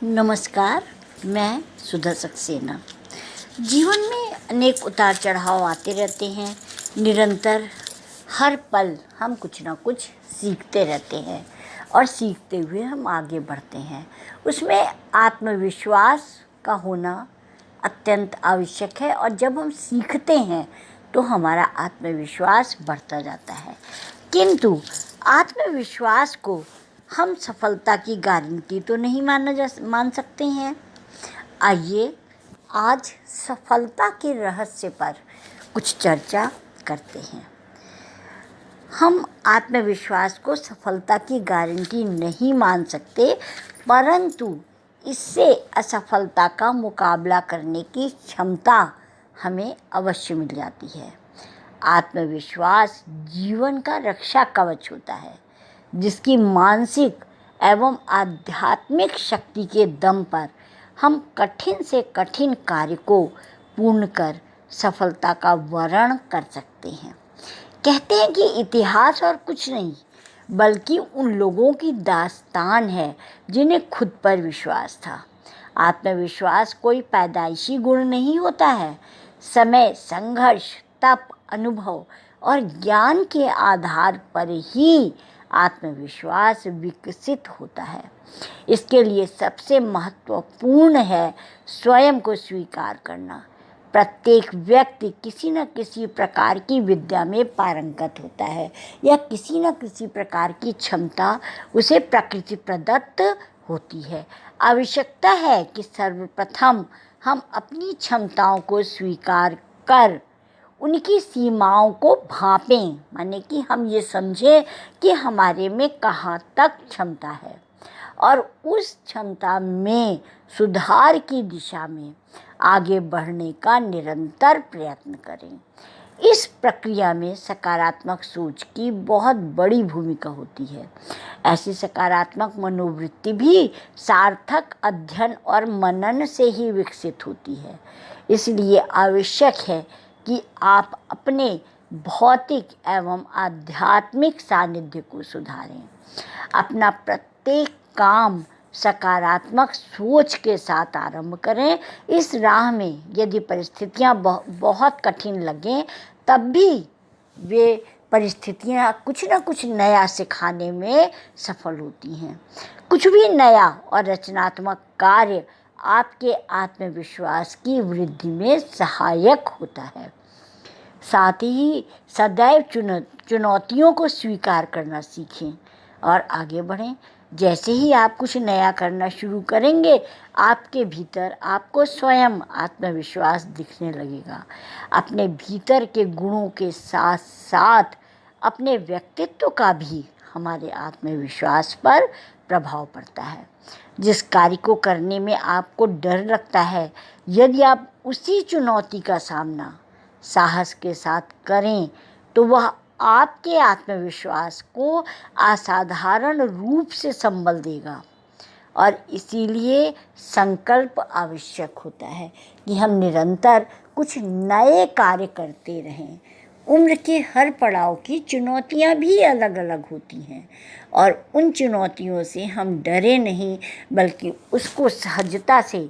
नमस्कार, मैं सुधा सक्सेना। जीवन में अनेक उतार चढ़ाव आते रहते हैं। निरंतर हर पल हम कुछ ना कुछ सीखते रहते हैं और सीखते हुए हम आगे बढ़ते हैं। उसमें आत्मविश्वास का होना अत्यंत आवश्यक है और जब हम सीखते हैं तो हमारा आत्मविश्वास बढ़ता जाता है। किंतु आत्मविश्वास को हम सफलता की गारंटी तो नहीं मान सकते हैं। आइए आज सफलता के रहस्य पर कुछ चर्चा करते हैं। हम आत्मविश्वास को सफलता की गारंटी नहीं मान सकते, परंतु इससे असफलता का मुकाबला करने की क्षमता हमें अवश्य मिल जाती है। आत्मविश्वास जीवन का रक्षा कवच होता है, जिसकी मानसिक एवं आध्यात्मिक शक्ति के दम पर हम कठिन से कठिन कार्य को पूर्ण कर सफलता का वर्ण कर सकते हैं। कहते हैं कि इतिहास और कुछ नहीं बल्कि उन लोगों की दास्तान है जिन्हें खुद पर विश्वास था। आत्मविश्वास कोई पैदाइशी गुण नहीं होता है। समय, संघर्ष, तप, अनुभव और ज्ञान के आधार पर ही आत्मविश्वास विकसित होता है। इसके लिए सबसे महत्वपूर्ण है स्वयं को स्वीकार करना। प्रत्येक व्यक्ति किसी न किसी प्रकार की विद्या में पारंगत होता है या किसी न किसी प्रकार की क्षमता उसे प्रकृति प्रदत्त होती है। आवश्यकता है कि सर्वप्रथम हम अपनी क्षमताओं को स्वीकार कर उनकी सीमाओं को भांपें, माने कि हम ये समझें कि हमारे में कहाँ तक क्षमता है और उस क्षमता में सुधार की दिशा में आगे बढ़ने का निरंतर प्रयत्न करें। इस प्रक्रिया में सकारात्मक सोच की बहुत बड़ी भूमिका होती है। ऐसी सकारात्मक मनोवृत्ति भी सार्थक अध्ययन और मनन से ही विकसित होती है। इसलिए आवश्यक है कि आप अपने भौतिक एवं आध्यात्मिक सानिध्य को सुधारें। अपना प्रत्येक काम सकारात्मक सोच के साथ आरंभ करें। इस राह में यदि परिस्थितियां बहुत कठिन लगें, तब भी वे परिस्थितियां कुछ न कुछ नया सिखाने में सफल होती हैं। कुछ भी नया और रचनात्मक कार्य आपके आत्मविश्वास की वृद्धि में सहायक होता है। साथ ही सदैव चुनौतियों को स्वीकार करना सीखें और आगे बढ़ें। जैसे ही आप कुछ नया करना शुरू करेंगे, आपके भीतर आपको स्वयं आत्मविश्वास दिखने लगेगा। अपने भीतर के गुणों के साथ साथ अपने व्यक्तित्व का भी हमारे आत्मविश्वास पर प्रभाव पड़ता है। जिस कार्य को करने में आपको डर लगता है, यदि आप उसी चुनौती का सामना साहस के साथ करें तो वह आपके आत्मविश्वास को असाधारण रूप से संबल देगा। और इसीलिए संकल्प आवश्यक होता है कि हम निरंतर कुछ नए कार्य करते रहें। उम्र के हर पड़ाव की चुनौतियां भी अलग अलग होती हैं और उन चुनौतियों से हम डरे नहीं, बल्कि उसको सहजता से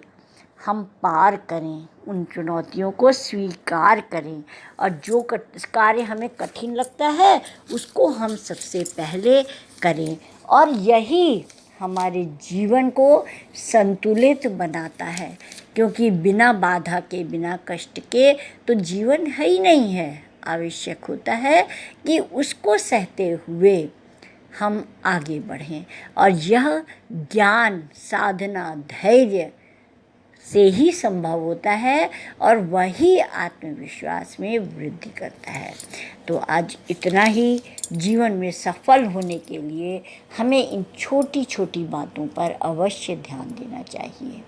हम पार करें, उन चुनौतियों को स्वीकार करें और जो कार्य हमें कठिन लगता है उसको हम सबसे पहले करें। और यही हमारे जीवन को संतुलित बनाता है, क्योंकि बिना बाधा के, बिना कष्ट के तो जीवन है ही नहीं है। आवश्यक होता है कि उसको सहते हुए हम आगे बढ़ें और यह ज्ञान, साधना, धैर्य से ही संभव होता है और वही आत्मविश्वास में वृद्धि करता है। तो आज इतना ही। जीवन में सफल होने के लिए हमें इन छोटी छोटी बातों पर अवश्य ध्यान देना चाहिए।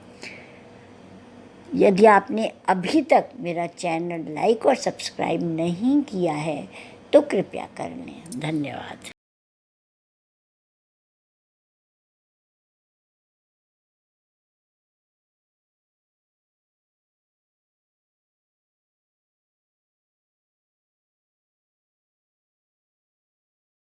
यदि आपने अभी तक मेरा चैनल लाइक और सब्सक्राइब नहीं किया है तो कृपया कर लें। धन्यवाद।